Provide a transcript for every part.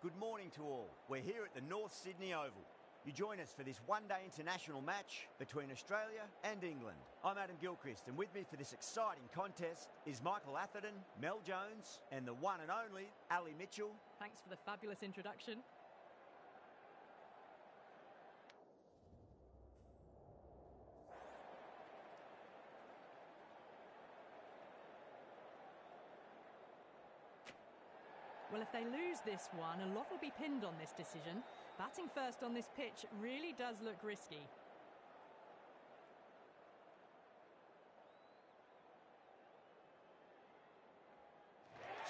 Good morning to all. We're here at the North Sydney Oval. You join us for this one-day international match between Australia and England. I'm Adam Gilchrist, and with me for this exciting contest is Michael Atherton, Mel Jones, and the one and only Ali Mitchell. Thanks for the fabulous introduction. Well, if they lose this one, a lot will be pinned on this decision. Batting first on this pitch really does look risky.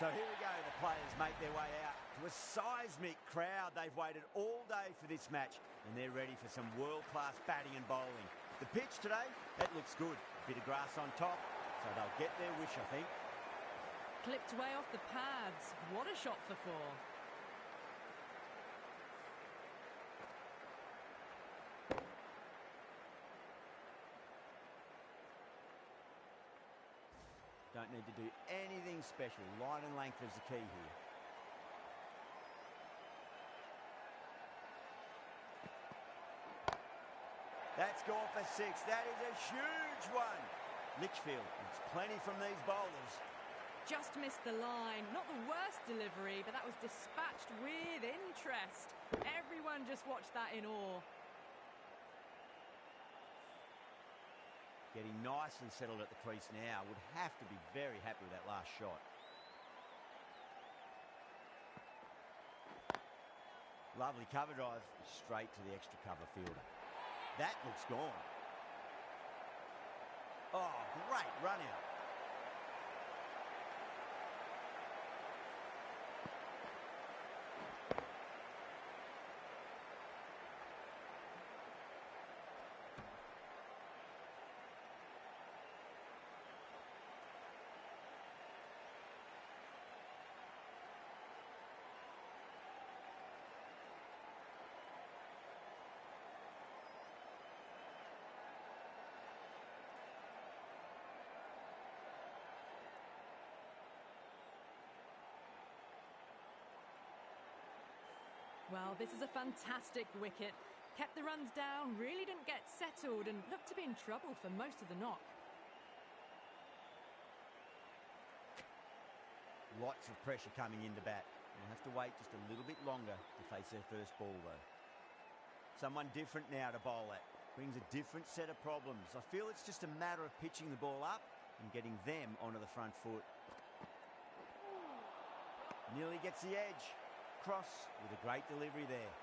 So here we go, the players make their way out to a seismic crowd. They've waited all day for this match, and they're ready for some world-class batting and bowling. The pitch today, it looks good. A bit of grass on top, so they'll get their wish, I think. Clipped way off the pads. What a shot for four. Don't need to do anything special. Line and length is the key here. That's gone for six. That is a huge one. Litchfield needs plenty from these bowlers. Just missed the line. Not the worst delivery, but that was dispatched with interest. Everyone just watched that in awe. Getting nice and settled at the crease now. Would have to be very happy with that last shot. Lovely cover drive, straight to the extra cover fielder. That looks gone. Oh, great run out. Well, this is a fantastic wicket. Kept the runs down, really didn't get settled and looked to be in trouble for most of the knock. Lots of pressure coming into bat. They'll have to wait just a little bit longer to face their first ball, though. Someone different now to bowl at. Brings a different set of problems. I feel it's just a matter of pitching the ball up and getting them onto the front foot. Nearly gets the edge. Cross with a great delivery there.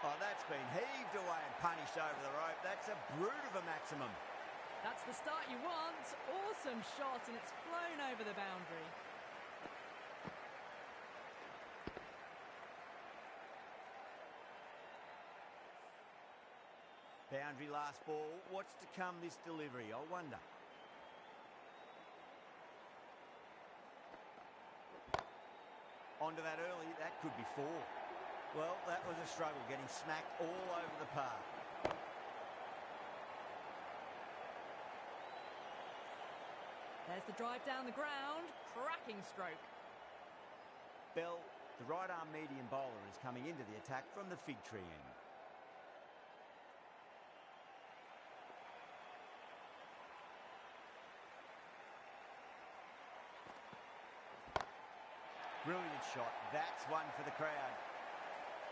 Oh, that's been heaved away and punished over the rope. That's a brute of a maximum. That's the start you want. Awesome shot, and it's flown over the boundary. Boundary last ball. What's to come this delivery, I wonder. Onto that early. That could be four. Well, that was a struggle, getting smacked all over the park. There's the drive down the ground. Cracking stroke. Bell, the right arm medium bowler, is coming into the attack from the fig tree end. Brilliant shot. That's one for the crowd.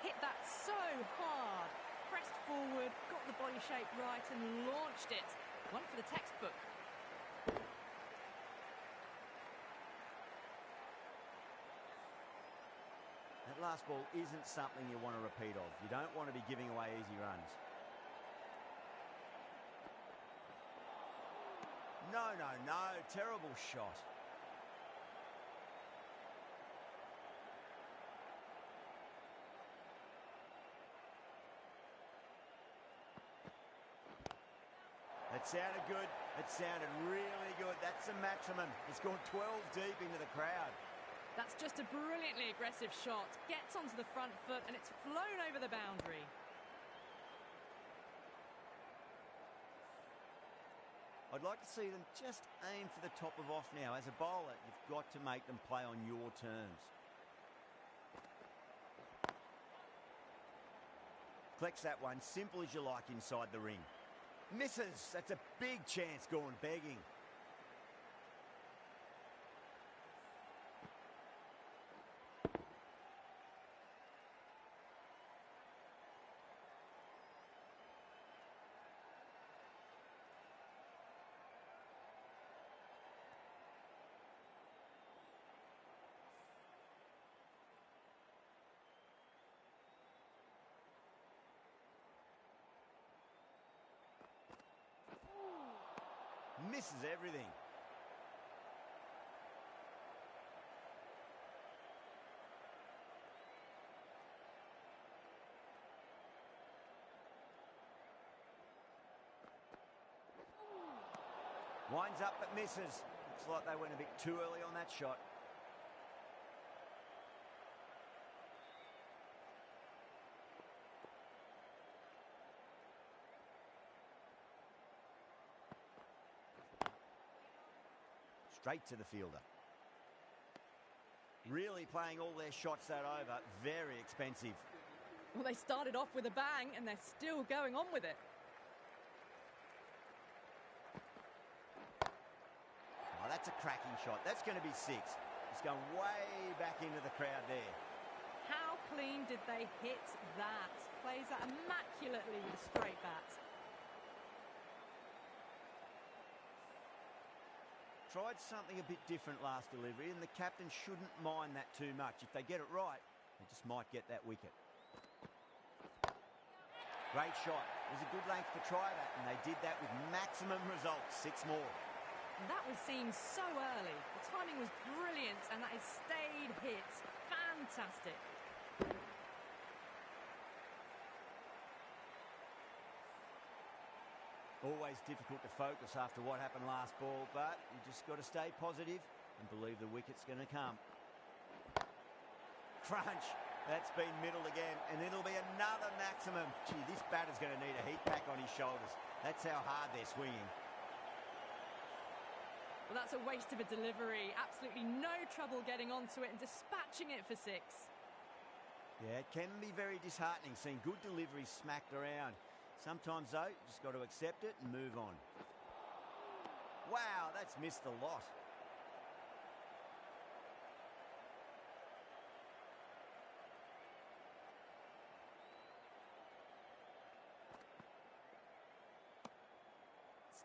Hit that so hard. Pressed forward, got the body shape right and launched it. One for the textbook. That last ball isn't something you want to repeat of. You don't want to be giving away easy runs. No, no, no. Terrible shot. That sounded good. It sounded really good. That's the maximum. It's gone 12 deep into the crowd. That's just a brilliantly aggressive shot. Gets onto the front foot and it's flown over the boundary. I'd like to see them just aim for the top of off now. As a bowler, you've got to make them play on your terms. Collects that one, simple as you like inside the ring. Misses. That's a big chance gone begging. Misses everything. Winds up but misses. Looks like they went a bit too early on that shot. Straight to the fielder. Really playing all their shots that over. Very expensive. Well, they started off with a bang and they're still going on with it. Oh, that's a cracking shot. That's going to be 6. It's going way back into the crowd there. How clean did they hit that? Plays that immaculately with a straight bat. Tried something a bit different last delivery, and the captain shouldn't mind that too much. If they get it right, they just might get that wicket. Great shot. It was a good length to try that, and they did that with maximum results. 6 more. That was seen so early. The timing was brilliant, and that is stayed hit. Fantastic. Always difficult to focus after what happened last ball, but you just got to stay positive and believe the wicket's going to come. Crunch. That's been middled again, and it'll be another maximum. Gee, this batter's going to need a heat pack on his shoulders. That's how hard they're swinging. Well, that's a waste of a delivery. Absolutely no trouble getting onto it and dispatching it for 6. Yeah, it can be very disheartening seeing good deliveries smacked around. Sometimes, though, you just got to accept it and move on. Wow, that's missed a lot.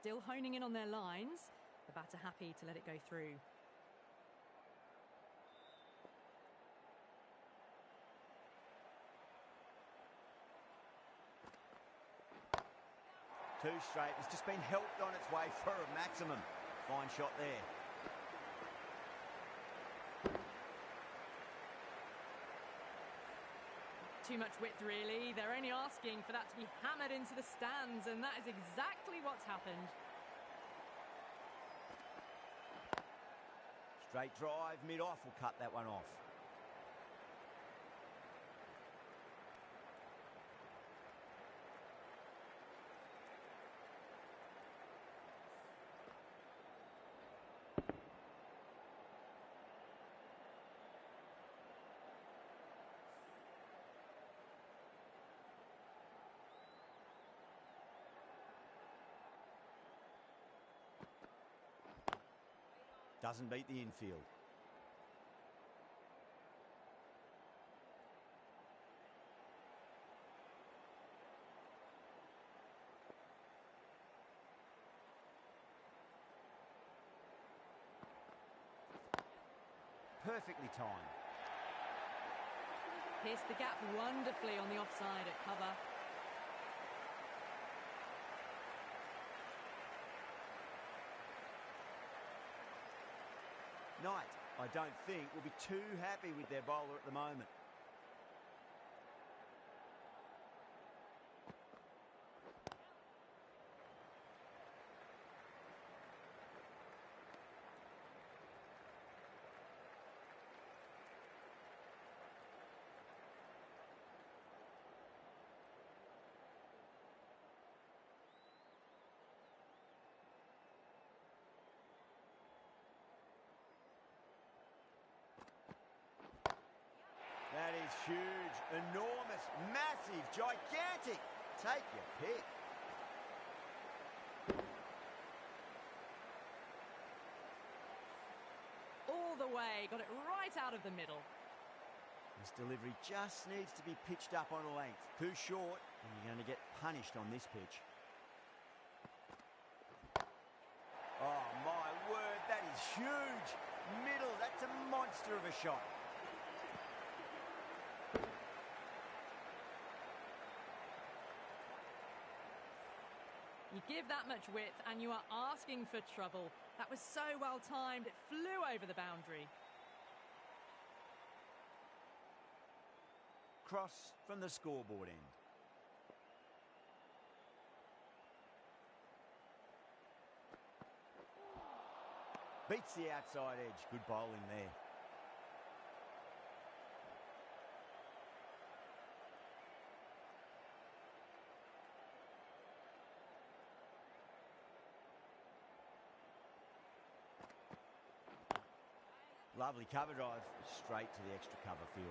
Still honing in on their lines. The batter happy to let it go through. Two straight. It's just been helped on its way for a maximum. Fine shot there. Too much width, really. They're only asking for that to be hammered into the stands, and that is exactly what's happened. Straight drive, mid-off will cut that one off. Doesn't beat the infield. Perfectly timed. Pierced the gap wonderfully on the offside at cover. Knight, I don't think, will be too happy with their bowler at the moment. That is huge, enormous, massive, gigantic. Take your pick. All the way, got it right out of the middle. This delivery just needs to be pitched up on a length. Too short, and you're going to get punished on this pitch. Oh, my word, that is huge. Middle, that's a monster of a shot. You give that much width and you are asking for trouble. That was so well timed, it flew over the boundary. Cross from the scoreboard end. Beats the outside edge. Good bowling there. Lovely cover drive, straight to the extra cover fielder.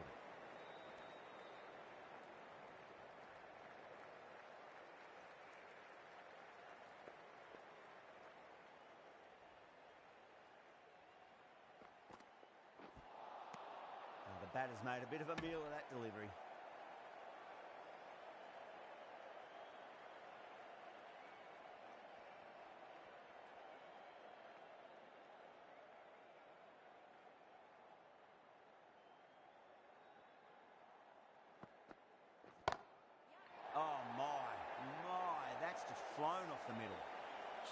Now the batter's made a bit of a meal of that delivery. Oh my, that's just flown off the middle.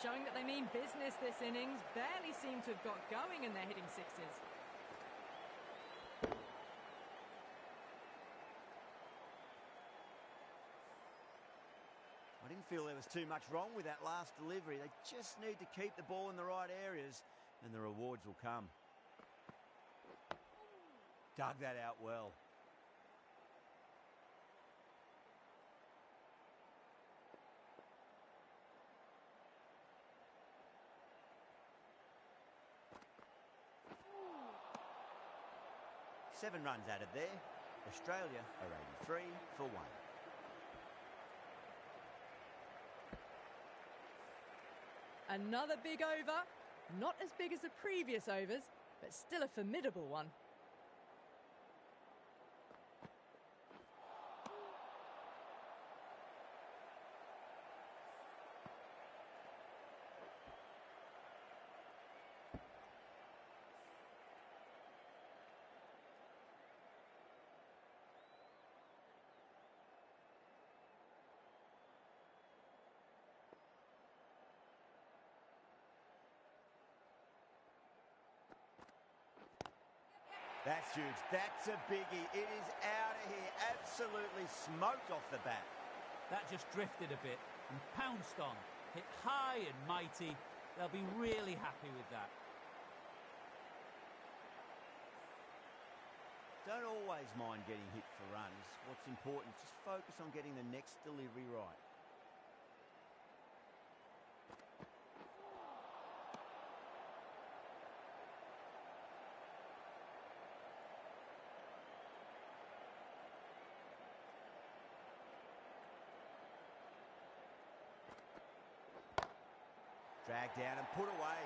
Showing that they mean business this innings, barely seem to have got going and they're hitting sixes. I didn't feel there was too much wrong with that last delivery. They just need to keep the ball in the right areas and the rewards will come. Dug that out well. Seven runs added there. Australia are 83 for 1. Another big over. Not as big as the previous overs, but still a formidable one. That's huge. That's a biggie. It is out of here. Absolutely smoked off the bat. That just drifted a bit and pounced on. Hit high and mighty. They'll be really happy with that. Don't always mind getting hit for runs. What's important is just focus on getting the next delivery right. Dragged down and put away.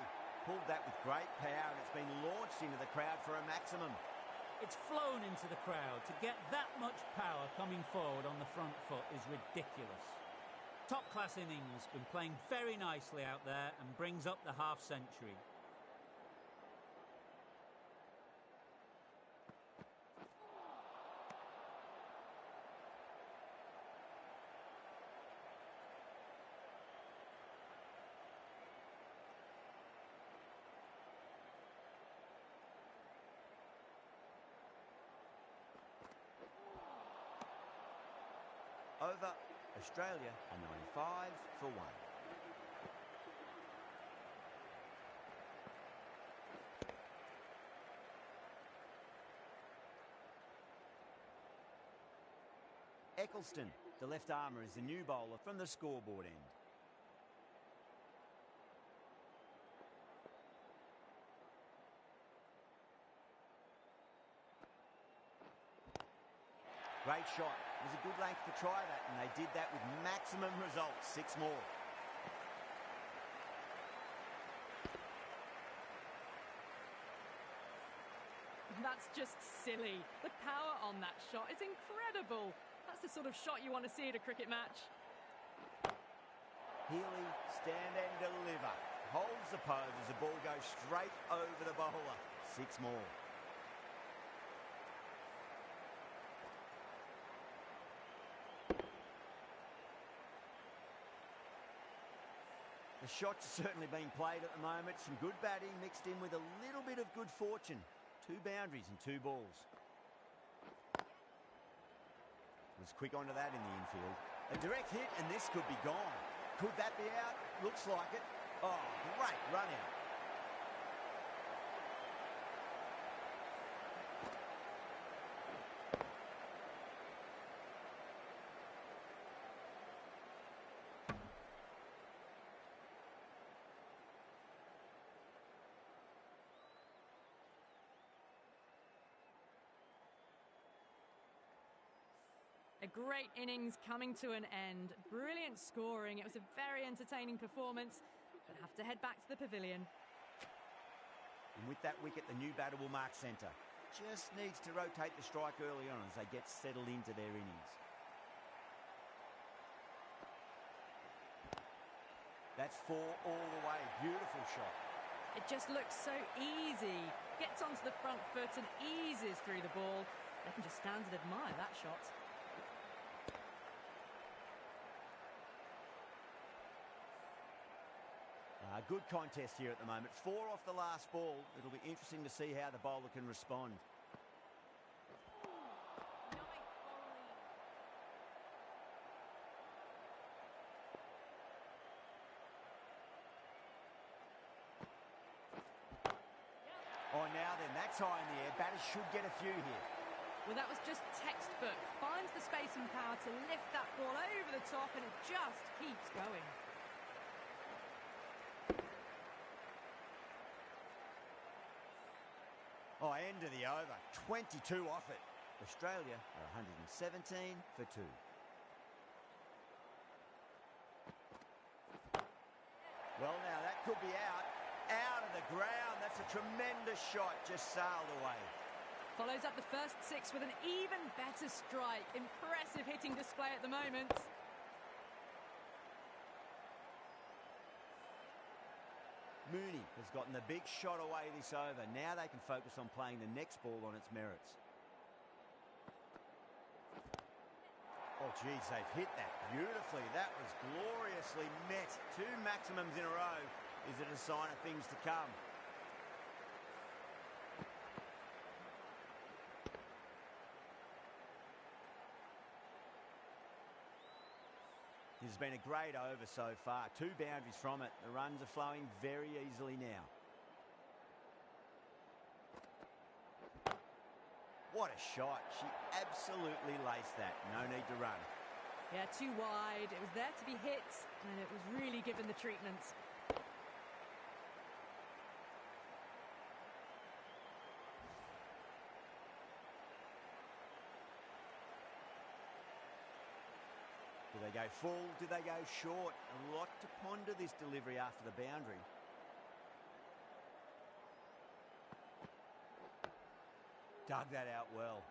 Pulled that with great power and it's been launched into the crowd for a maximum. It's flown into the crowd. To get that much power coming forward on the front foot is ridiculous. Top-class innings, been playing very nicely out there and brings up the half-century. Over. Australia are 95 for 1. Eccleston, the left armour, is the new bowler from the scoreboard end. Great shot. It was a good length to try that, and they did that with maximum results. 6 more. That's just silly. The power on that shot is incredible. That's the sort of shot you want to see at a cricket match. Healy, stand and deliver. Holds the pose as the ball goes straight over the bowler. 6 more. The shots are certainly being played at the moment. Some good batting mixed in with a little bit of good fortune. 2 boundaries and 2 balls. Was quick onto that in the infield. A direct hit and this could be gone. Could that be out? Looks like it. Oh, great run out. A great innings coming to an end. Brilliant scoring. It was a very entertaining performance. But have to head back to the pavilion. And with that wicket, the new batter will mark centre. Just needs to rotate the strike early on as they get settled into their innings. That's 4 all the way. Beautiful shot. It just looks so easy. Gets onto the front foot and eases through the ball. They can just stand and admire that shot. A good contest here at the moment. 4 off the last ball. It'll be interesting to see how the bowler can respond. Oh, now then, that's high in the air. Batters should get a few here. Well, that was just textbook. Finds the space and power to lift that ball over the top, and it just keeps going. Oh, end of the over. 22 off it. Australia are 117 for 2. Well, now that could be out. Out of the ground. That's a tremendous shot. Just sailed away. Follows up the first 6 with an even better strike. Impressive hitting display at the moment. Mooney has gotten the big shot away this over. Now they can focus on playing the next ball on its merits. Oh, geez, they've hit that beautifully. That was gloriously met. 2 maximums in a row. Is it a sign of things to come? This has been a great over so far. 2 boundaries from it. The runs are flowing very easily now. What a shot. She absolutely laced that. No need to run. Yeah, too wide. It was there to be hit, and it was really given the treatment. Do they go full? Do they go short? A lot to ponder this delivery after the boundary. Dug that out well.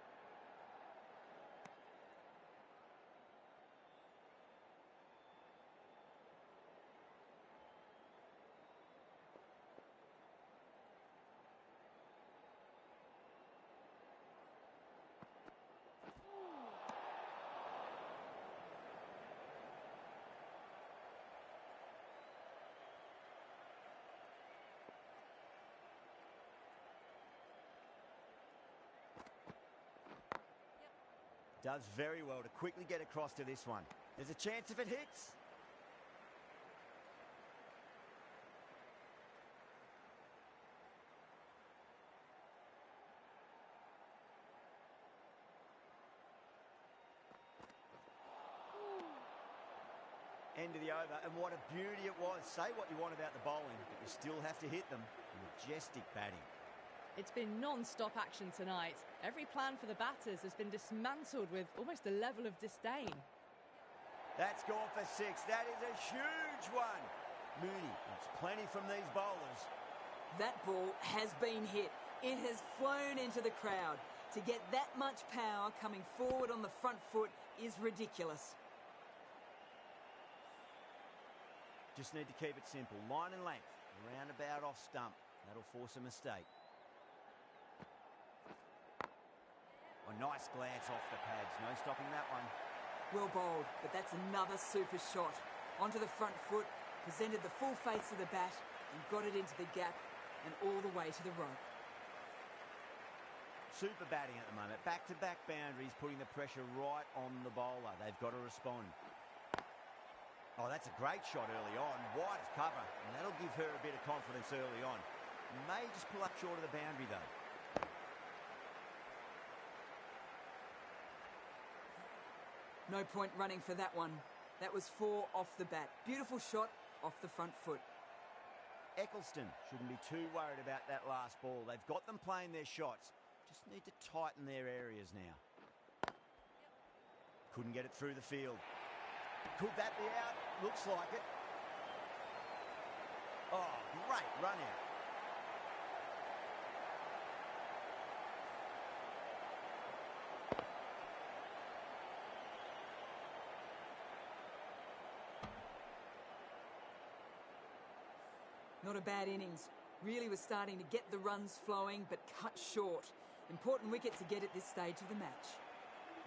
Does very well to quickly get across to this one. There's a chance if it hits. End of the over, and what a beauty it was. Say what you want about the bowling, but you still have to hit them. Majestic batting. It's been non-stop action tonight. Every plan for the batters has been dismantled with almost a level of disdain. That's gone for 6. That is a huge one. Mooney wants plenty from these bowlers. That ball has been hit. It has flown into the crowd. To get that much power coming forward on the front foot is ridiculous. Just need to keep it simple. Line and length. Around about off stump. That'll force a mistake. A nice glance off the pads. No stopping that one. Well bowled, but that's another super shot. Onto the front foot, presented the full face of the bat and got it into the gap and all the way to the rope. Super batting at the moment. Back-to-back boundaries, putting the pressure right on the bowler. They've got to respond. Oh, that's a great shot early on. Wide of cover, and that'll give her a bit of confidence early on. May just pull up short of the boundary, though. No point running for that one. That was 4 off the bat. Beautiful shot off the front foot. Eccleston shouldn't be too worried about that last ball. They've got them playing their shots. Just need to tighten their areas now. Couldn't get it through the field. Could that be out? Looks like it. Oh, great run out. Not a bad innings. Really was starting to get the runs flowing, but cut short. Important wicket to get at this stage of the match.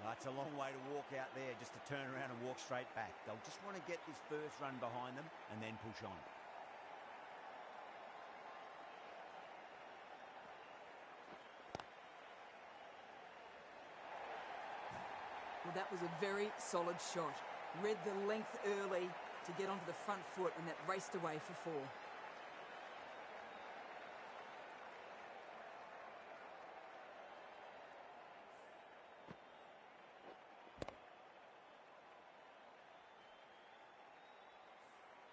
That's a long way to walk out there just to turn around and walk straight back. They'll just want to get this first run behind them and then push on. Well, that was a very solid shot. Read the length early to get onto the front foot, and that raced away for 4.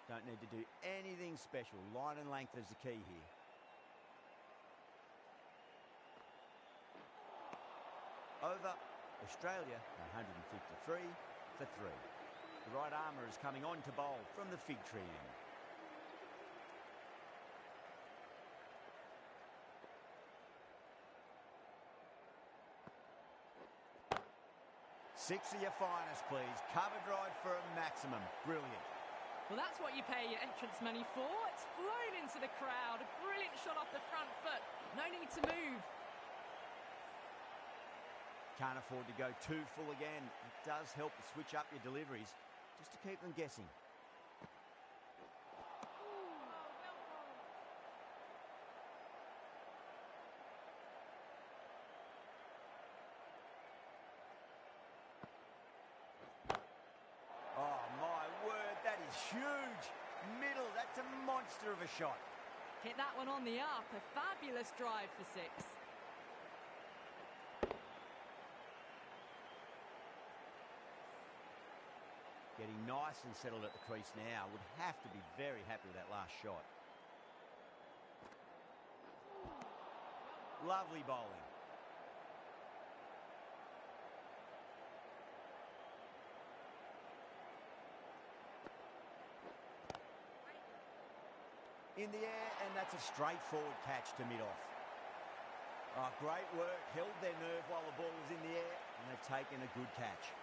Don't need to do anything special. Line and length is the key here. Over. Australia 153 for 3. The right armour is coming on to bowl from the fig tree end. Six of your finest, please. Cover drive for a maximum. Brilliant. Well, that's what you pay your entrance money for. It's flown into the crowd. A brilliant shot off the front foot. No need to move. Can't afford to go too full again. It does help to switch up your deliveries just to keep them guessing. Oh, my word, that is huge. Middle, that's a monster of a shot. Hit that one on the up. A fabulous drive for 6. Getting nice and settled at the crease now. Would have to be very happy with that last shot. Lovely bowling. In the air, and that's a straightforward catch to mid-off. Oh, great work. Held their nerve while the ball was in the air, and they've taken a good catch.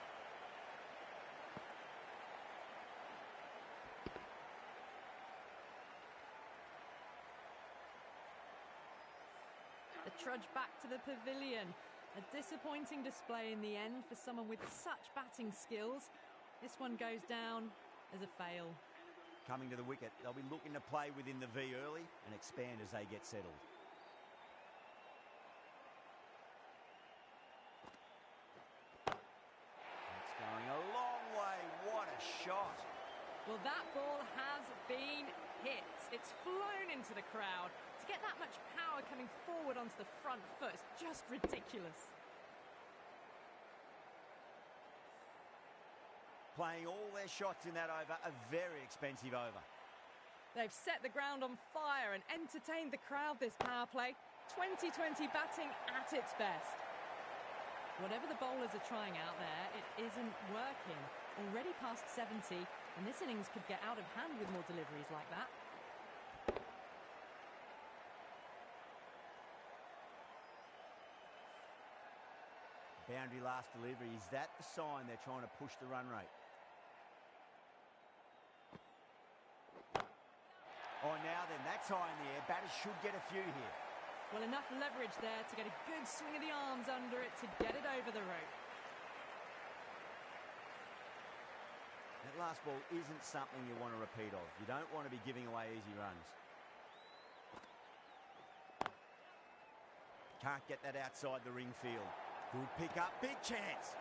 The trudge back to the pavilion. A disappointing display in the end for someone with such batting skills. This one goes down as a fail. Coming to the wicket, they'll be looking to play within the V early and expand as they get settled. That's going a long way. What a shot. Well, that ball has been hit. It's flown into the crowd. To get that much power coming forward onto the front foot is just ridiculous. Playing all their shots in that over, a very expensive over. They've set the ground on fire and entertained the crowd this power play. 2020 batting at its best. Whatever the bowlers are trying out there, it isn't working. Already past 70, and this innings could get out of hand with more deliveries like that. Boundary last delivery. Is that the sign they're trying to push the run rate? Oh, now then, that's high in the air. Batters should get a few here. Well, enough leverage there to get a good swing of the arms under it to get it over the rope. That last ball isn't something you want to repeat of. You don't want to be giving away easy runs. Can't get that outside the ring field. Good pick up, big chance.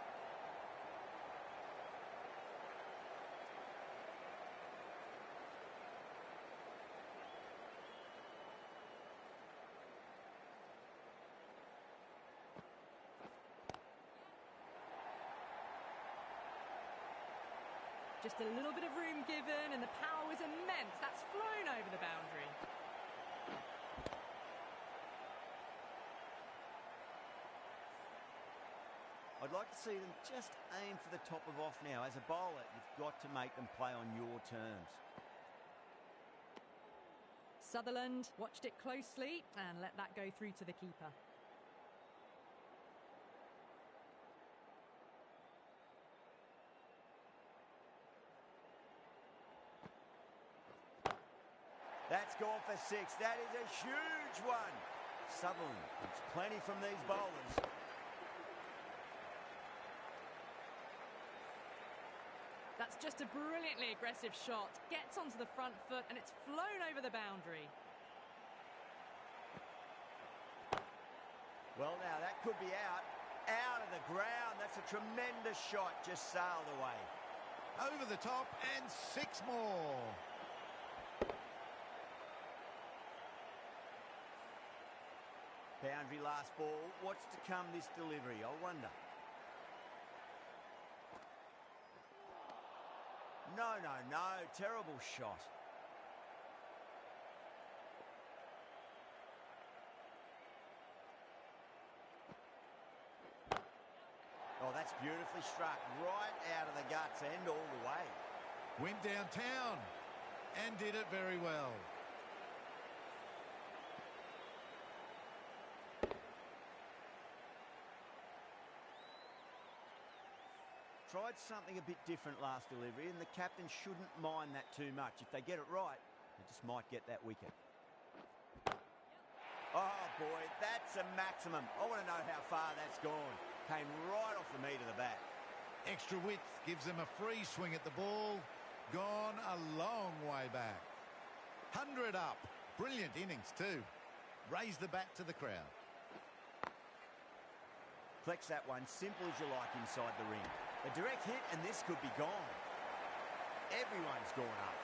Just a little bit of room given, and the power was immense. That's flown over the boundary. I'd like to see them just aim for the top of off now. As a bowler, you've got to make them play on your terms. Sutherland watched it closely and let that go through to the keeper. That's gone for 6. That is a huge one. Sutherland gets plenty from these bowlers. That's just a brilliantly aggressive shot. Gets onto the front foot and it's flown over the boundary. Well, now that could be out. Out of the ground. That's a tremendous shot. Just sailed away. Over the top and 6 more. Boundary last ball. What's to come this delivery, I wonder. No. Terrible shot. Oh, that's beautifully struck. Right out of the guts end all the way. Went downtown and did it very well. Tried something a bit different last delivery, and the captain shouldn't mind that too much. If they get it right, they just might get that wicket. Oh, boy, that's a maximum. I want to know how far that's gone. Came right off the meat of the bat. Extra width gives them a free swing at the ball. Gone a long way back. 100 up. Brilliant innings too. Raise the bat to the crowd. Flex that one, simple as you like inside the ring. A direct hit and this could be gone. Everyone's gone up.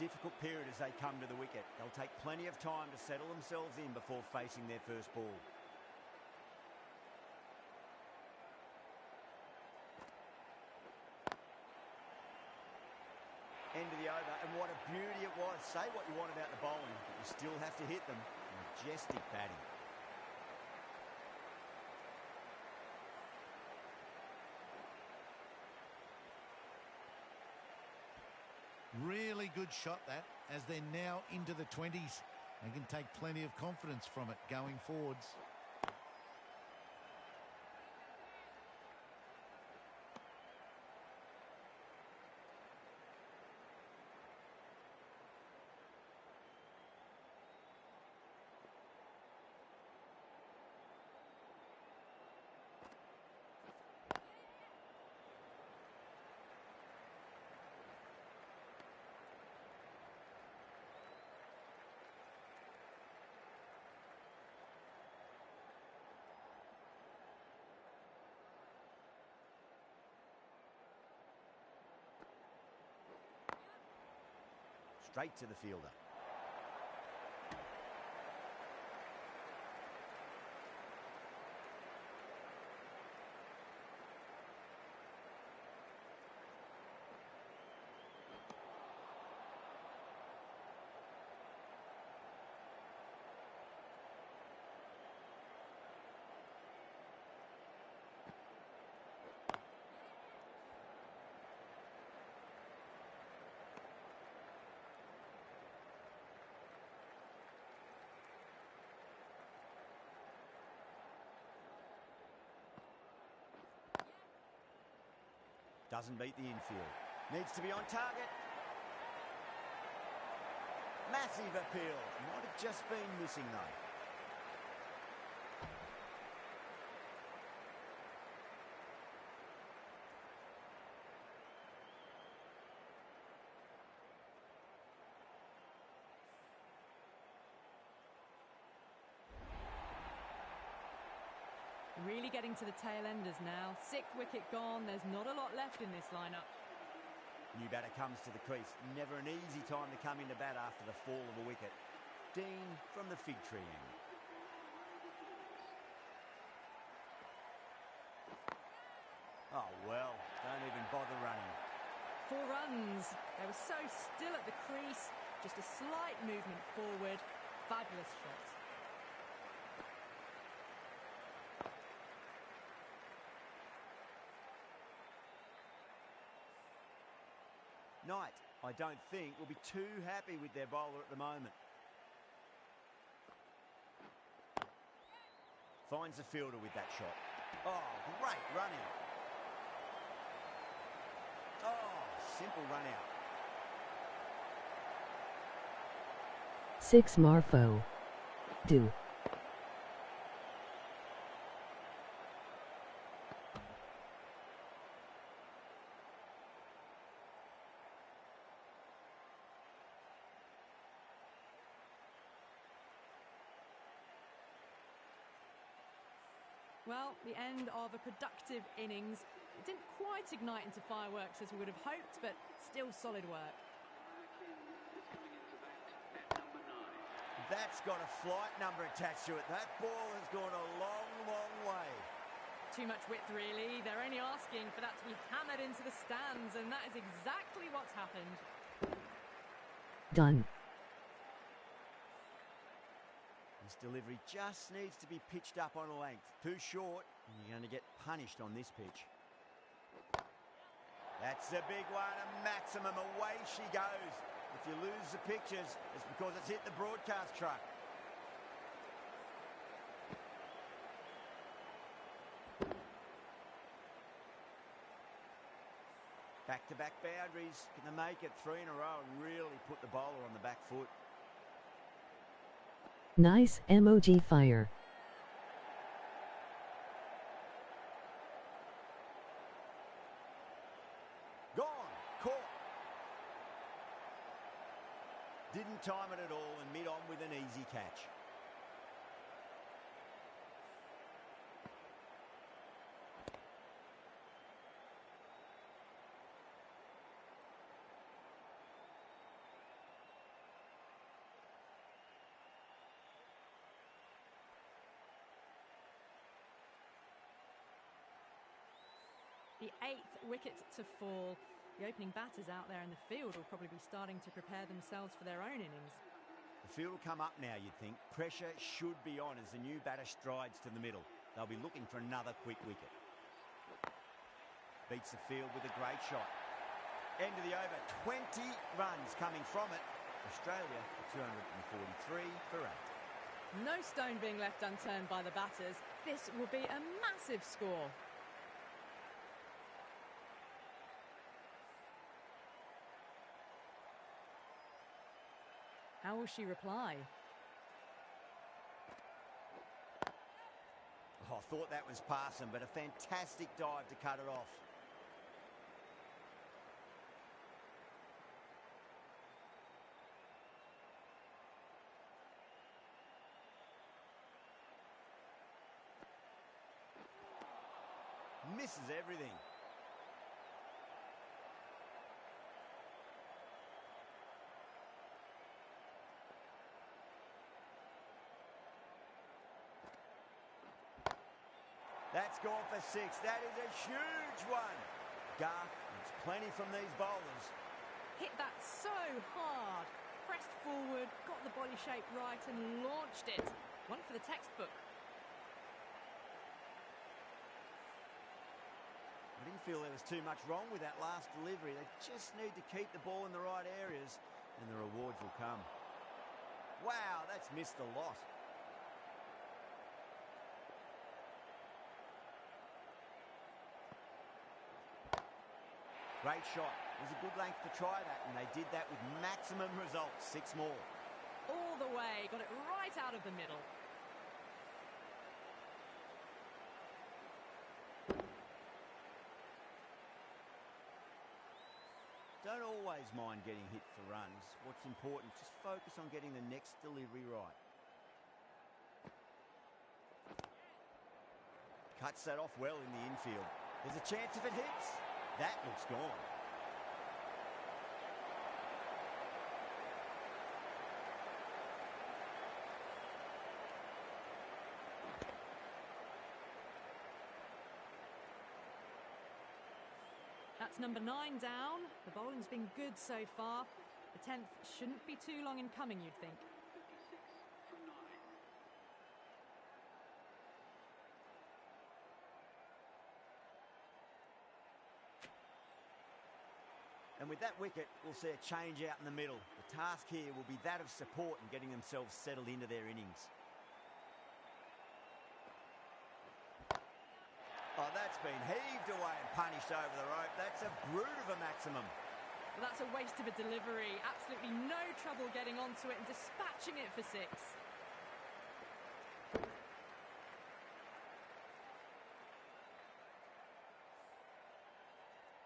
Difficult period as they come to the wicket. They'll take plenty of time to settle themselves in before facing their first ball. End of the over, and what a beauty it was. Say what you want about the bowling, but you still have to hit them. Majestic batting. Really good shot that, as they're now into the 20s. They can take plenty of confidence from it going forwards. straight to the fielder. Doesn't beat the infield. Needs to be on target. Massive appeal. Might have just been missing though. Really getting to the tail enders now. 6th wicket gone. There's not a lot left in this lineup. New batter comes to the crease. Never an easy time to come into bat after the fall of a wicket. Dean from the fig tree end. Oh well, don't even bother running. 4 runs. They were so still at the crease. Just a slight movement forward. Fabulous shot. Knight, I don't think, will be too happy with their bowler at the moment. Finds the fielder with that shot. Oh, great run out. Oh, simple run out. 6 Marfo. Do. Well, the end of a productive innings. It didn't quite ignite into fireworks as we would have hoped, but still solid work. That's got a flight number attached to it. That ball has gone a long, long way. Too much width, really. They're only asking for that to be hammered into the stands, and that is exactly what's happened. Done. This delivery just needs to be pitched up on a length. Too short, and you're going to get punished on this pitch. That's a big one, a maximum. Away she goes. If you lose the pictures, it's because it's hit the broadcast truck. Back-to-back boundaries. Can they make it 3 in a row and really put the bowler on the back foot? Nice emoji fire. Gone. Caught. Didn't time it at all and mid on with an easy catch. The 8th wicket to fall. The opening batters out there in the field will probably be starting to prepare themselves for their own innings. The field will come up now, you'd think. Pressure should be on as the new batter strides to the middle. They'll be looking for another quick wicket. Beats the field with a great shot. End of the over. 20 runs coming from it. Australia 243 for 8. No stone being left unturned by the batters. This will be a massive score. How will she reply? Oh, I thought that was passing, but a fantastic dive to cut it off. Misses everything. That's gone for 6. That is a huge one. Garth, it's plenty from these bowlers. Hit that so hard. Pressed forward, got the body shape right and launched it. One for the textbook. I didn't feel there was too much wrong with that last delivery. They just need to keep the ball in the right areas and the rewards will come. Wow, that's missed a lot. Great shot. It was a good length to try that, and they did that with maximum results. 6 more. All the way, got it right out of the middle. Don't always mind getting hit for runs. What's important, just focus on getting the next delivery right. Cuts that off well in the infield. There's a chance if it hits. That looks gone. That's number 9 down. The bowling's been good so far. The 10th shouldn't be too long in coming, you'd think. And with that wicket, we'll see a change out in the middle. The task here will be that of support and getting themselves settled into their innings. Oh, that's been heaved away and punished over the rope. That's a brute of a maximum. Well, that's a waste of a delivery. Absolutely no trouble getting onto it and dispatching it for 6.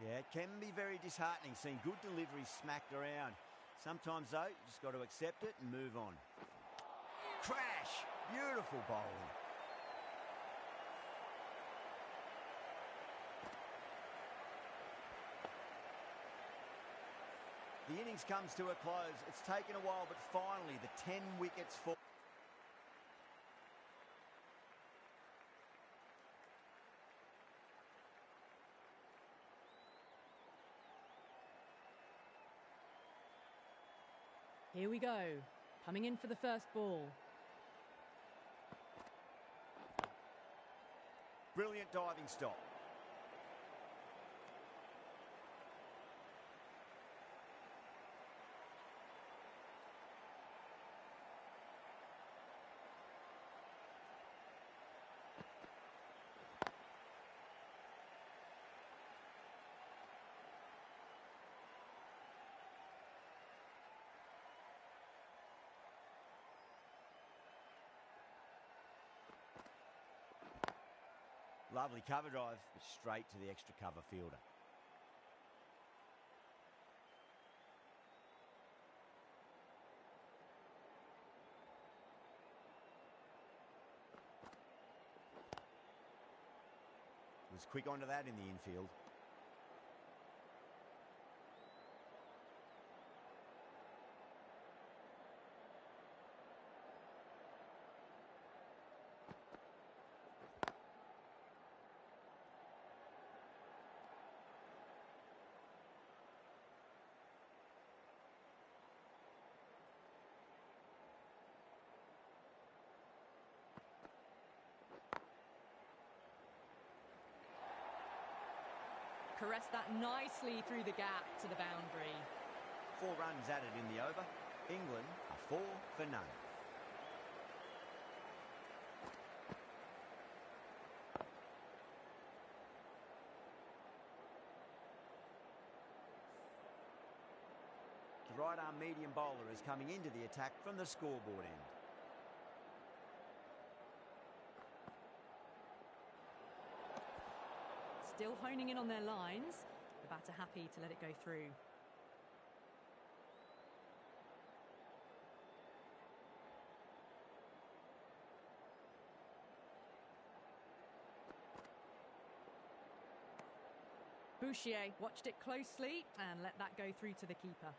Yeah, it can be very disheartening seeing good deliveries smacked around. Sometimes, though, you just got to accept it and move on. Crash! Beautiful bowling. The innings comes to a close. It's taken a while, but finally the 10 wickets fall. Here we go. Coming in for the first ball. Brilliant diving stop. Lovely cover drive, but straight to the extra cover fielder. Was quick onto that in the infield. Caressed that nicely through the gap to the boundary. 4 runs added in the over. England are 4 for none. The right arm medium bowler is coming into the attack from the scoreboard end. Still honing in on their lines. The batter happy to let it go through. Bouchier watched it closely and let that go through to the keeper.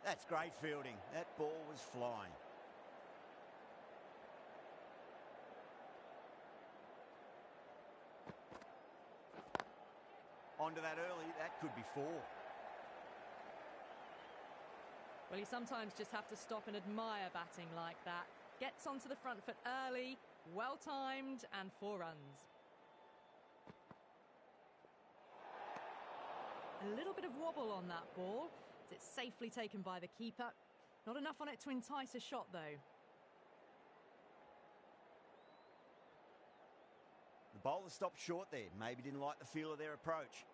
That's great fielding. That ball was flying. Onto that early, that could be 4. Well, you sometimes just have to stop and admire batting like that. Gets onto the front foot early, well-timed, and 4 runs. A little bit of wobble on that ball. It's safely taken by the keeper. Not enough on it to entice a shot, though. The bowler stopped short there. Maybe didn't like the feel of their approach.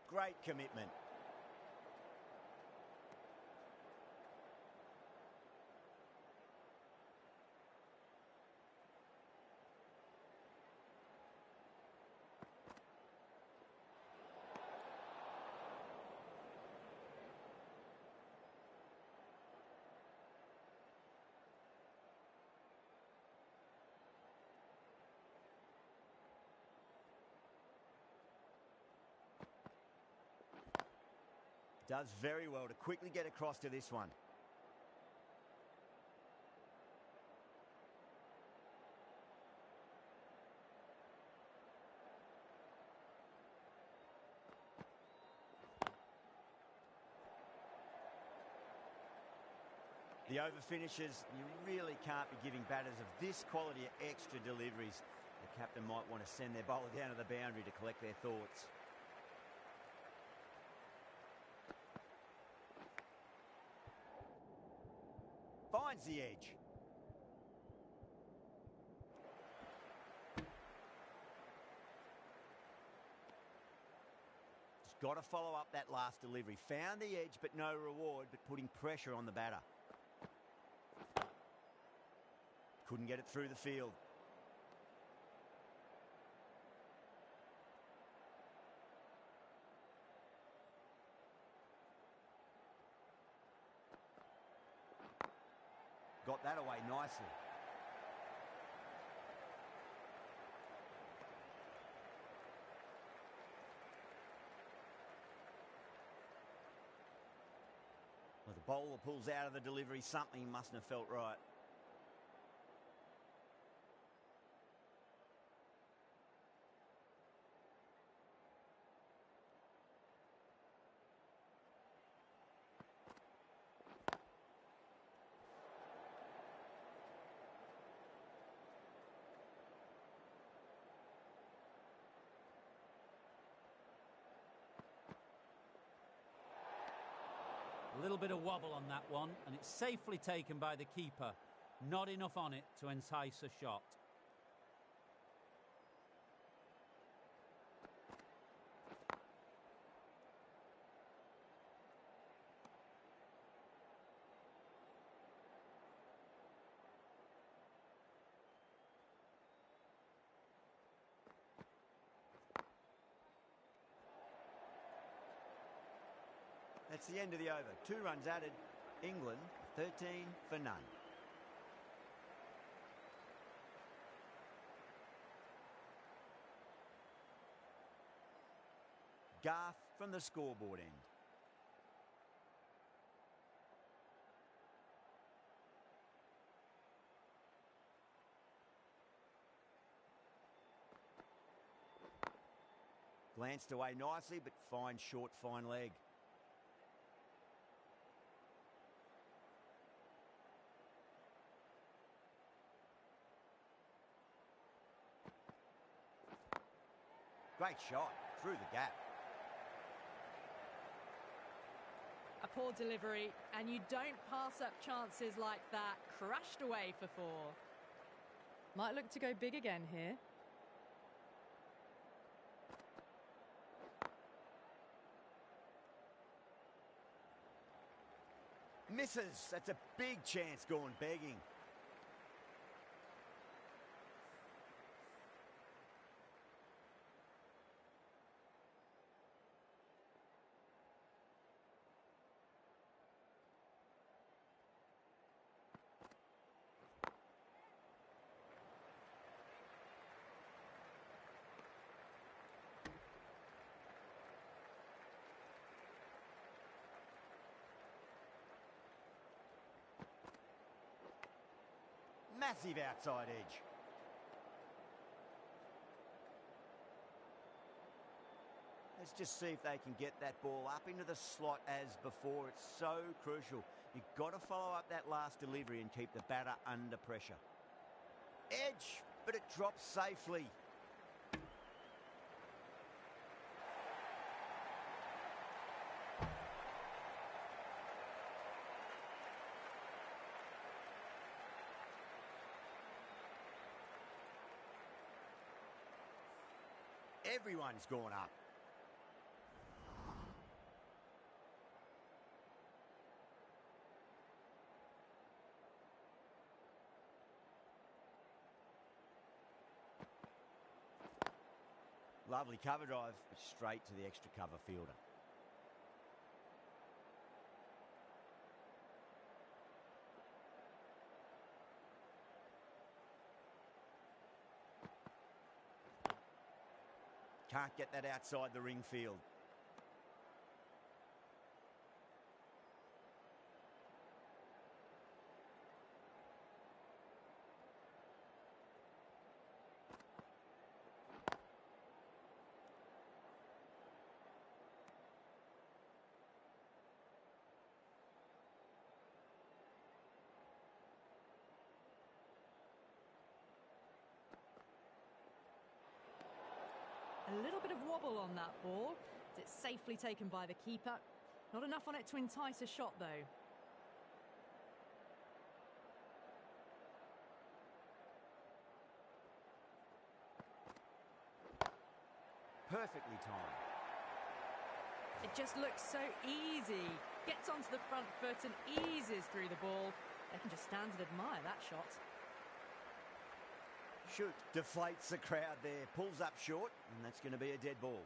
Great commitment. Does very well to quickly get across to this one. The over finishes, you really can't be giving batters of this quality extra deliveries. The captain might want to send their bowler down to the boundary to collect their thoughts. Finds the edge. Just got to follow up that last delivery. Found the edge, but no reward, but putting pressure on the batter. Couldn't get it through the field. Got that away nicely. Well, the bowler pulls out of the delivery. Something mustn't have felt right. A little bit of wobble on that one, and it's safely taken by the keeper. Not enough on it to entice a shot. That's the end of the over. 2 runs added. England 13 for none. Garth from the scoreboard end. Glanced away nicely, but fine short, fine leg. Great shot through the gap. A poor delivery, and you don't pass up chances like that. Crashed away for 4. Might look to go big again here. Misses. That's a big chance gone begging. Massive outside edge. Let's just see if they can get that ball up into the slot as before. It's so crucial. You've got to follow up that last delivery and keep the batter under pressure. Edge, but it drops safely. Everyone's gone up. Lovely cover drive, but straight to the extra cover fielder. Can't get that outside the ring field. A little bit of wobble on that ball. It's safely taken by the keeper. Not enough on it to entice a shot, though. Perfectly timed. It just looks so easy. Gets onto the front foot and eases through the ball. They can just stand and admire that shot. Shoot, deflates the crowd there, pulls up short, and that's going to be a dead ball.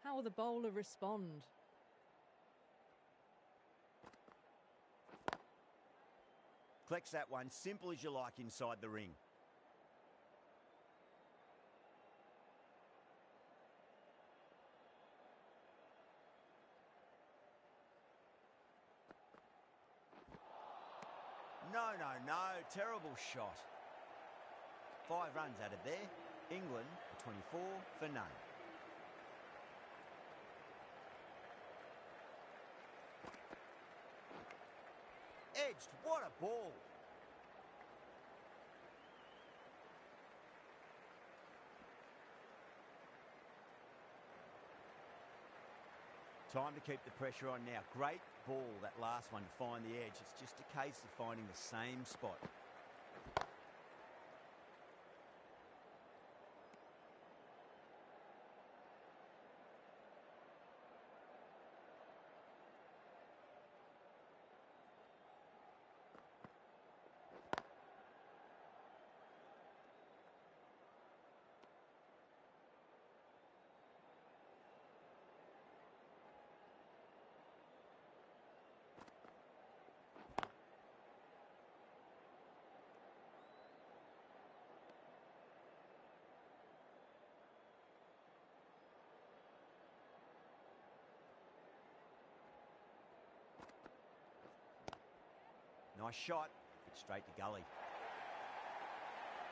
How will the bowler respond? Collects that one, simple as you like inside the ring. No, terrible shot. 5 runs added there. England, 24 for none. Edged, what a ball. Time to keep the pressure on now. Great ball, that last one, to find the edge. It's just a case of finding the same spot. Nice shot, straight to gully.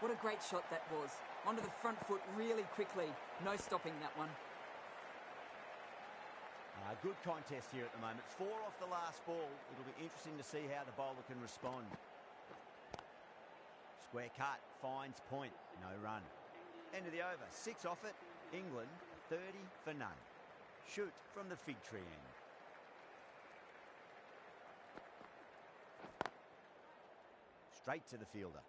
What a great shot that was. Onto the front foot really quickly. No stopping that one. Good contest here at the moment. 4 off the last ball. It'll be interesting to see how the bowler can respond. Square cut, finds point, no run. End of the over, 6 off it. England, 30 for none. Shoot from the fig tree end. Straight to the fielder.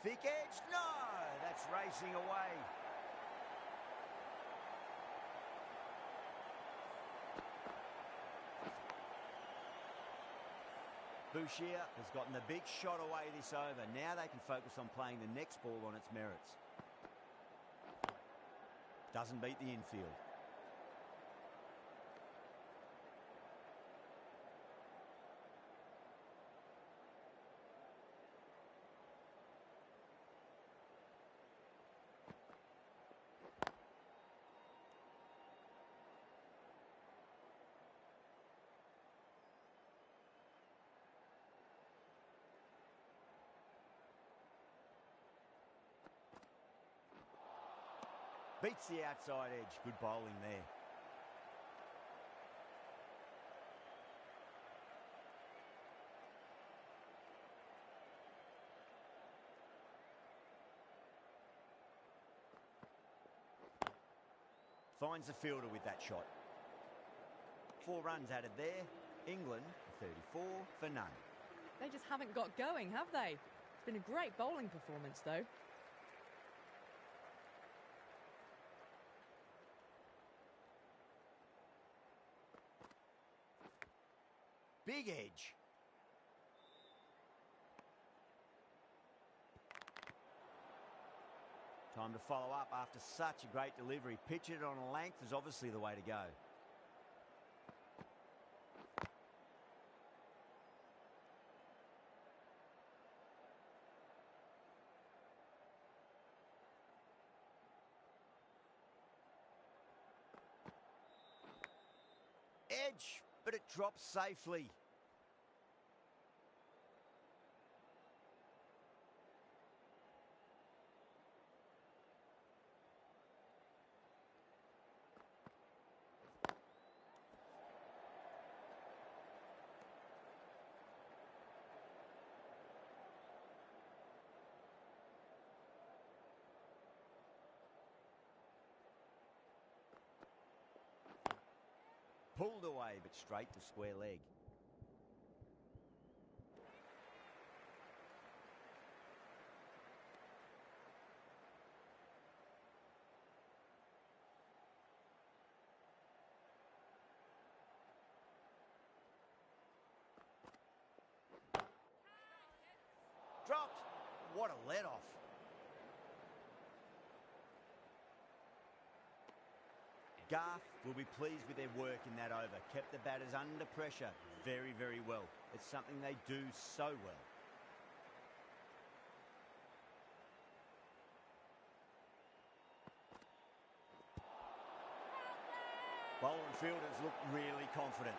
Thick edge, no! That's racing away. Bouchier has gotten the big shot away this over. Now they can focus on playing the next ball on its merits. Doesn't beat the infield. Beats the outside edge. Good bowling there. Finds the fielder with that shot. 4 runs added there. England 34 for none. They just haven't got going, have they? It's been a great bowling performance, though. Big edge. Time to follow up after such a great delivery. Pitch it on a length is obviously the way to go. Edge, but it drops safely. Pulled away, but straight to square leg. Dropped. What a let-off. Garth will be pleased with their work in that over. Kept the batters under pressure very, very well. It's something they do so well. Bowler and fielders look really confident.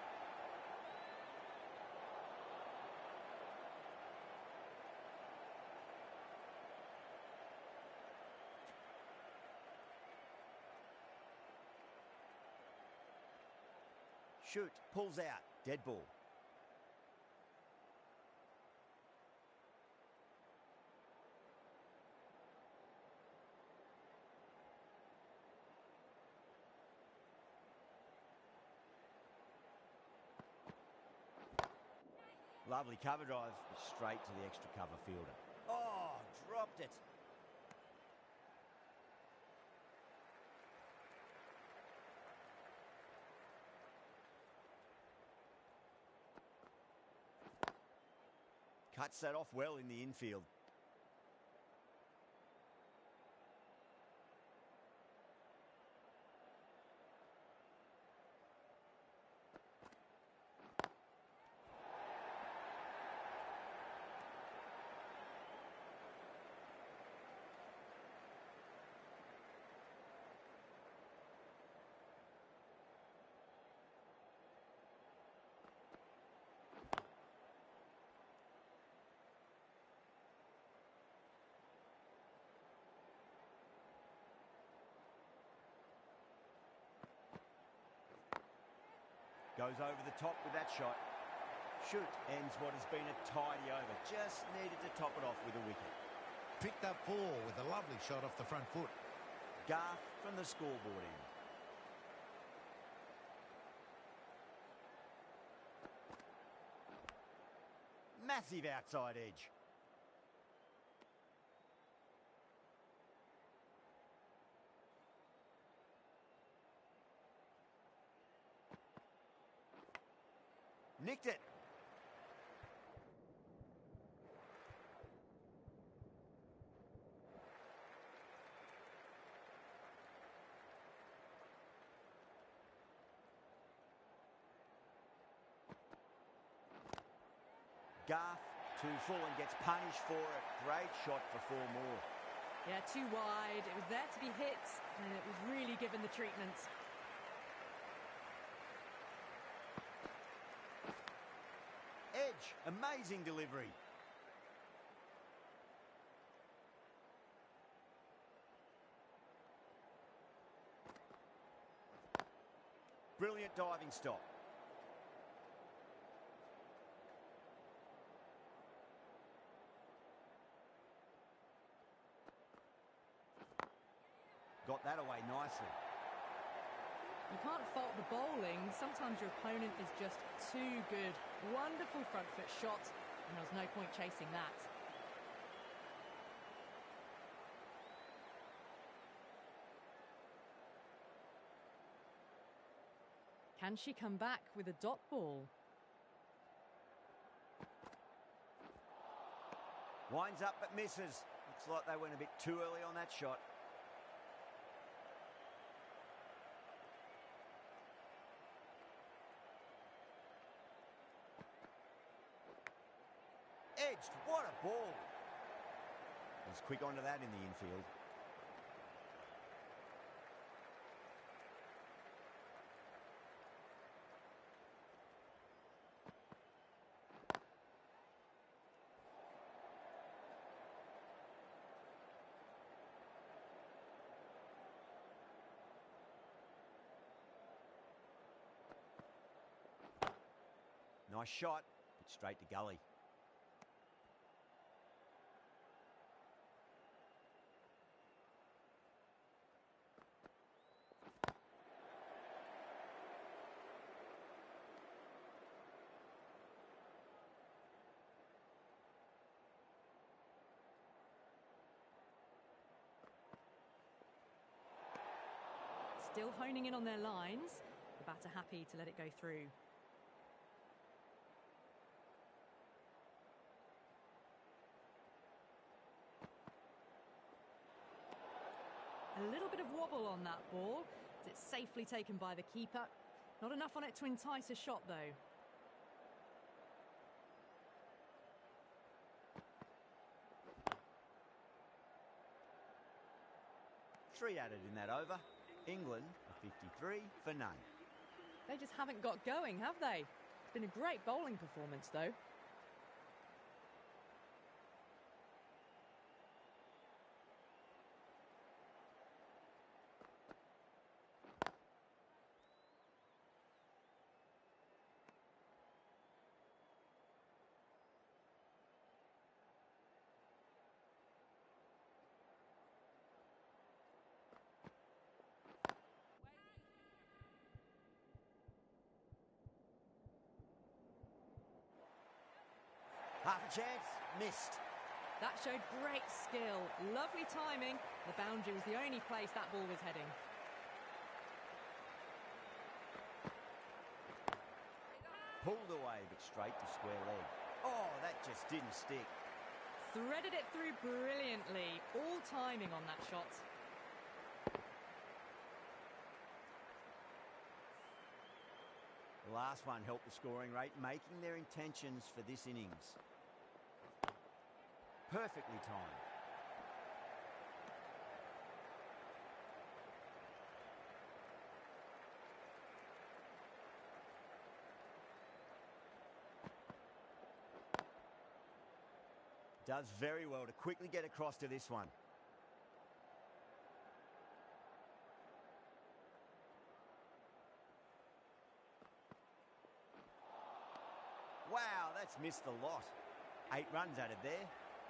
Shoot, pulls out, dead ball. Lovely cover drive, straight to the extra cover fielder. Oh, dropped it. Cuts that off well in the infield. Goes over the top with that shot. Shoot ends what has been a tidy over. Just needed to top it off with a wicket. Picked up 4 with a lovely shot off the front foot. Garth from the scoreboard end. Massive outside edge. Nicked it. Garth too full and gets punished for it. Great shot for 4 more. Yeah, too wide. It was there to be hit, and it was really given the treatment. Edge, amazing delivery. Brilliant diving stop. Got that away nicely. You can't fault the bowling. Sometimes your opponent is just too good. Wonderful front foot shot, and there was no point chasing that. Can she come back with a dot ball? Winds up but misses. Looks like they went a bit too early on that shot. Edged, what a ball. Was quick onto that in the infield. Nice shot, but straight to gully. Still honing in on their lines. The batter happy to let it go through. A little bit of wobble on that ball. It's safely taken by the keeper. Not enough on it to entice a shot, though. 3 added in that over. England, a 53 for none. They just haven't got going, have they? It's been a great bowling performance, though. Half a chance, missed. That showed great skill, lovely timing. The boundary was the only place that ball was heading. Pulled away, but straight to square leg. Oh, that just didn't stick. Threaded it through brilliantly. All timing on that shot. The last one helped the scoring rate, making their intentions for this innings. Perfectly timed. Does very well to quickly get across to this one. Wow, that's missed the lot. 8 runs added there.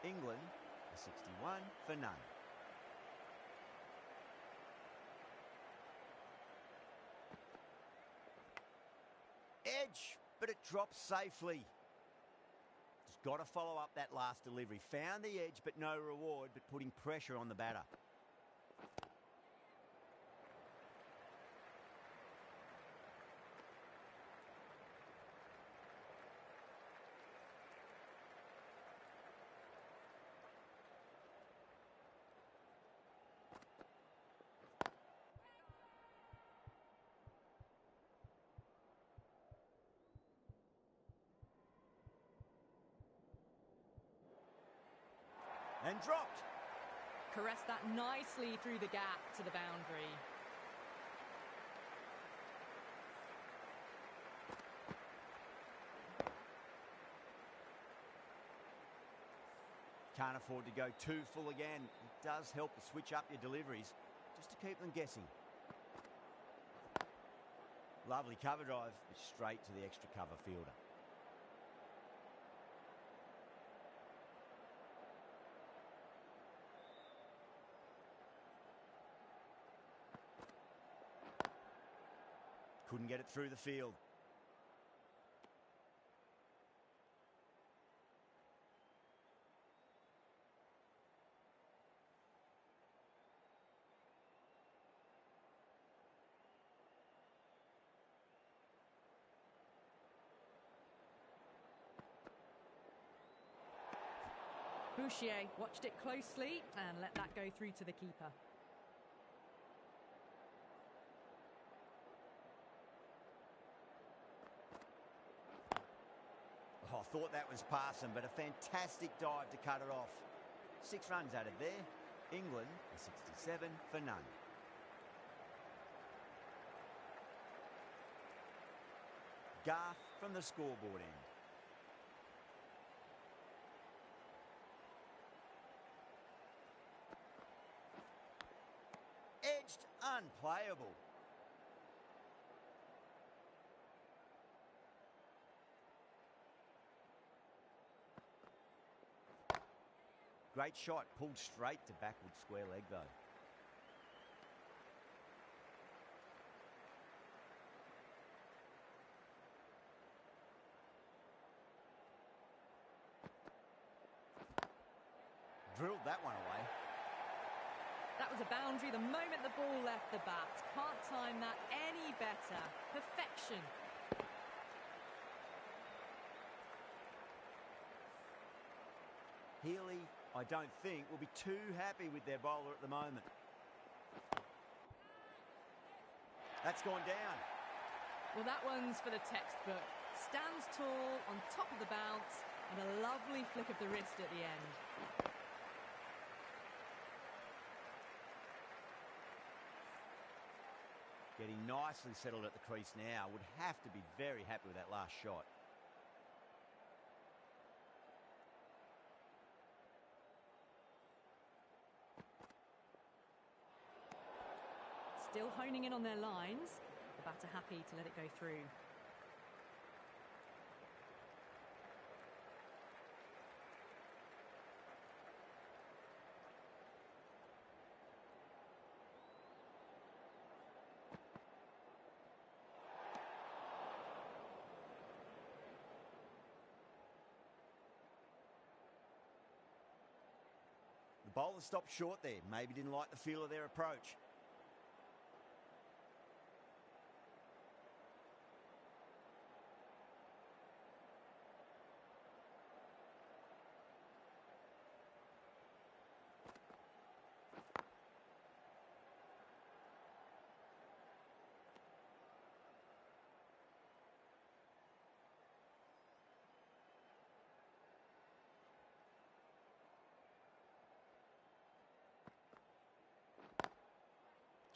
England, a 61 for none. Edge, but it drops safely. Just got to follow up that last delivery. Found the edge, but no reward, but putting pressure on the batter. And dropped. Caressed that nicely through the gap to the boundary. Can't afford to go too full again. It does help to switch up your deliveries, just to keep them guessing. Lovely cover drive, but straight to the extra cover fielder. Couldn't get it through the field. Bouchier watched it closely and let that go through to the keeper. Oh, I thought that was passing, but a fantastic dive to cut it off. 6 runs out of there. England are 67 for none. Garth from the scoreboard end. Edged, unplayable. Great shot, pulled straight to backward square leg though. Drilled that one away. That was a boundary the moment the ball left the bat. Can't time that any better. Perfection. Healy, I don't think, will be too happy with their bowler at the moment. That's gone down. Well, that one's for the textbook. Stands tall, on top of the bounce, and a lovely flick of the wrist at the end. Getting nicely settled at the crease now. Would have to be very happy with that last shot. Still honing in on their lines. The batter happy to let it go through. The bowler stopped short there. Maybe didn't like the feel of their approach.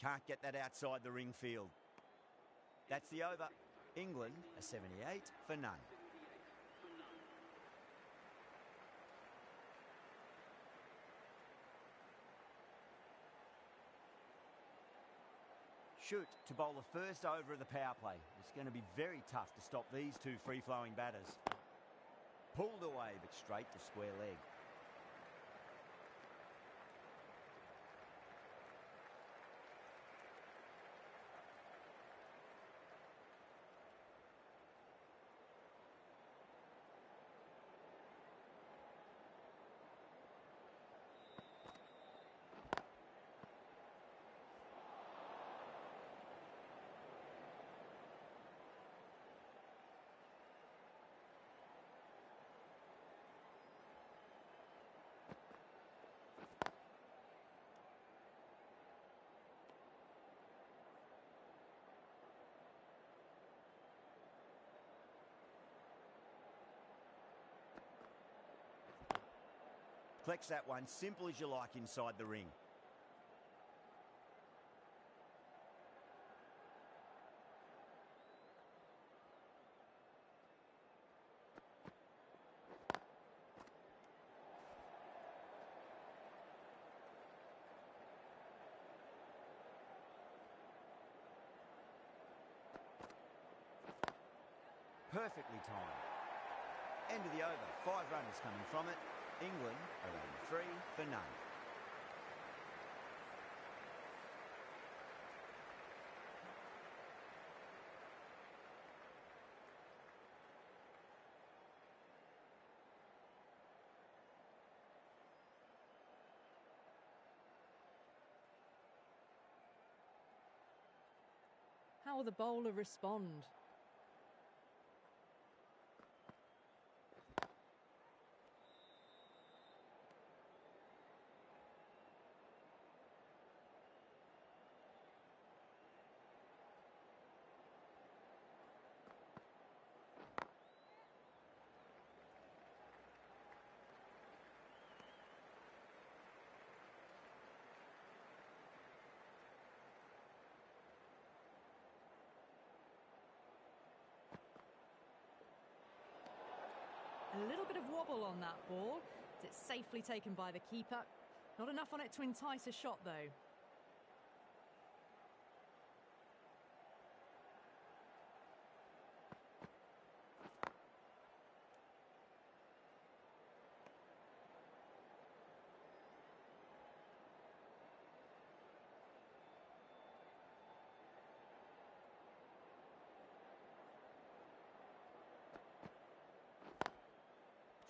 Can't get that outside the ring field. That's the over. England are 78 for none. Shoot to bowl the first over of the power play. It's going to be very tough to stop these two free-flowing batters. Pulled away, but straight to square leg. Collects that one, simple as you like inside the ring. Perfectly timed. End of the over. 5 runners coming from it. England are only 3 for none. How will the bowler respond? A little bit of wobble on that ball. It's safely taken by the keeper. Not enough on it to entice a shot, though.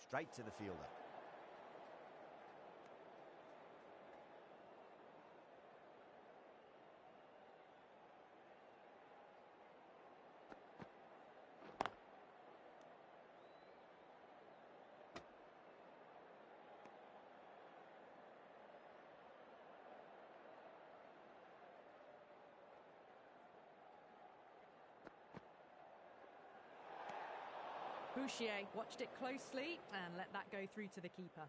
Straight to the fielder. Bouchier watched it closely and let that go through to the keeper.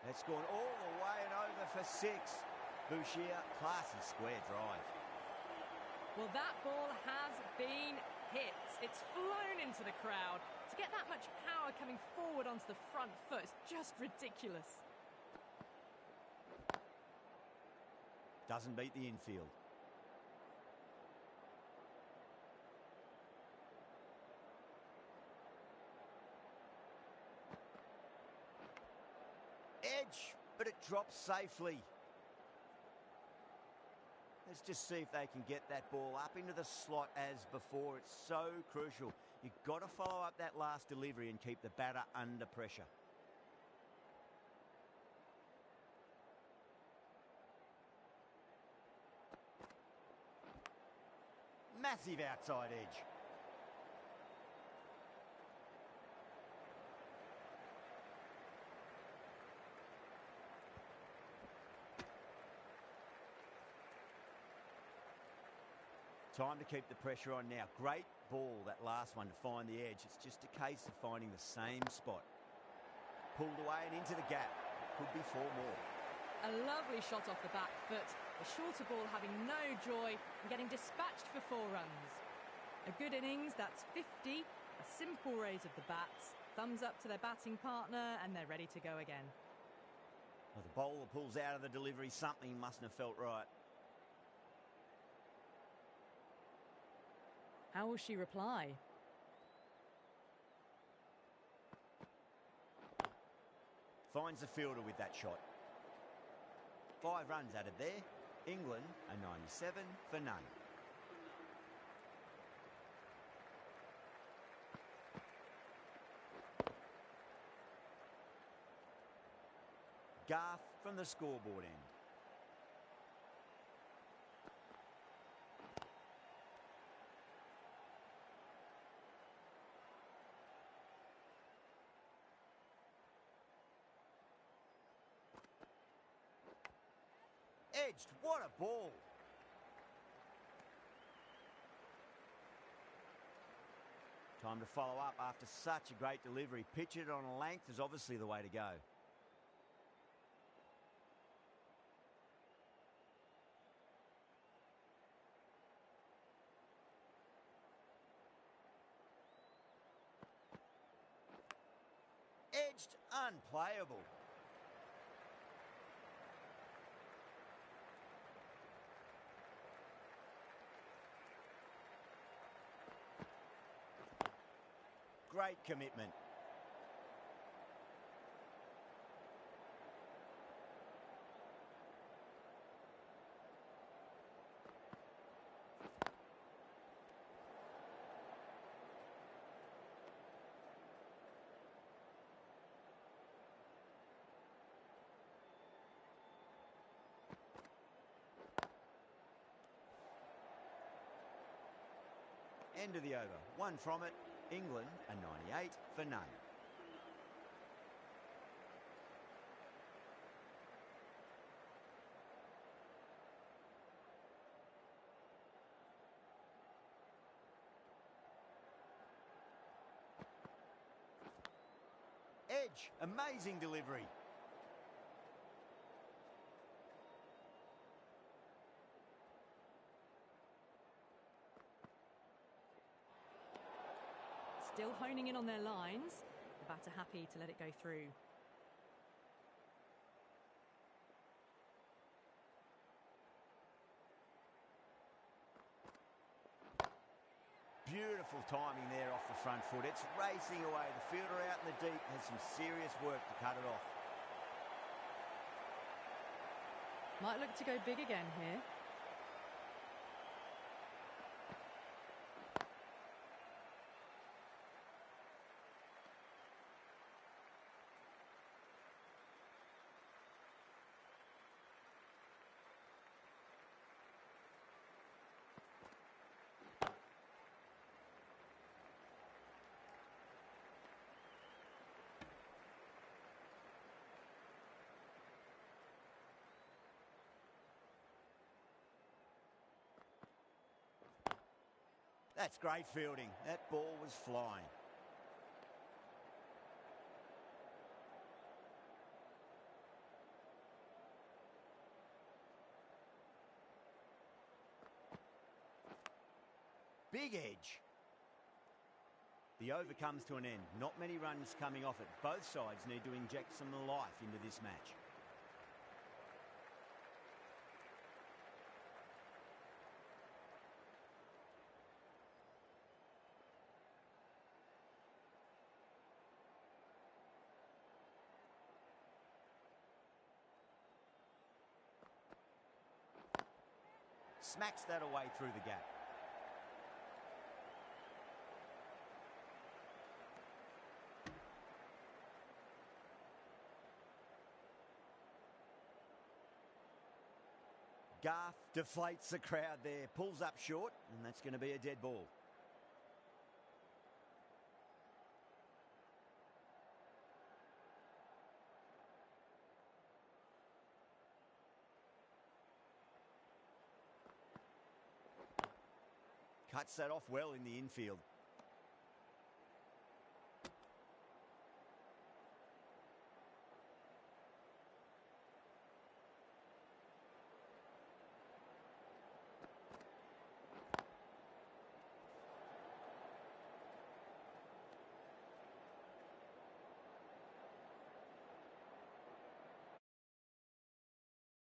It's gone all the way and over for 6. Bouchier, classy square drive. Well, that ball has been hit. It's flown into the crowd. To get that much power coming forward onto the front foot is just ridiculous. Doesn't beat the infield. Edge, but it drops safely. Let's just see if they can get that ball up into the slot as before. It's so crucial. You've got to follow up that last delivery and keep the batter under pressure. Massive outside edge. Time to keep the pressure on now. Great ball, that last one, to find the edge. It's just a case of finding the same spot. Pulled away and into the gap. Could be 4 more. A lovely shot off the back foot. The shorter ball having no joy and getting dispatched for 4 runs. A good innings, that's 50. A simple raise of the bats. Thumbs up to their batting partner and they're ready to go again. Well, the bowler pulls out of the delivery. Something mustn't have felt right. How will she reply? Finds the fielder with that shot. 5 runs added there. England are 97 for none. Garth from the scoreboard end. Edged, what a ball. Time to follow up after such a great delivery. Pitch it on a length is obviously the way to go. Edged, unplayable. great commitment. End of the over. One from it. England a 98 for none. Edge. Amazing delivery. Still honing in on their lines. The batter happy to let it go through. Beautiful timing there off the front foot. It's racing away. The fielder out in the deep has some serious work to cut it off. Might look to go big again here. That's great fielding. That ball was flying. Big edge. The over comes to an end. Not many runs coming off it. Both sides need to inject some life into this match. Smacks that away through the gap. Garth deflates the crowd there, pulls up short, and that's going to be a dead ball. Cuts that off well in the infield.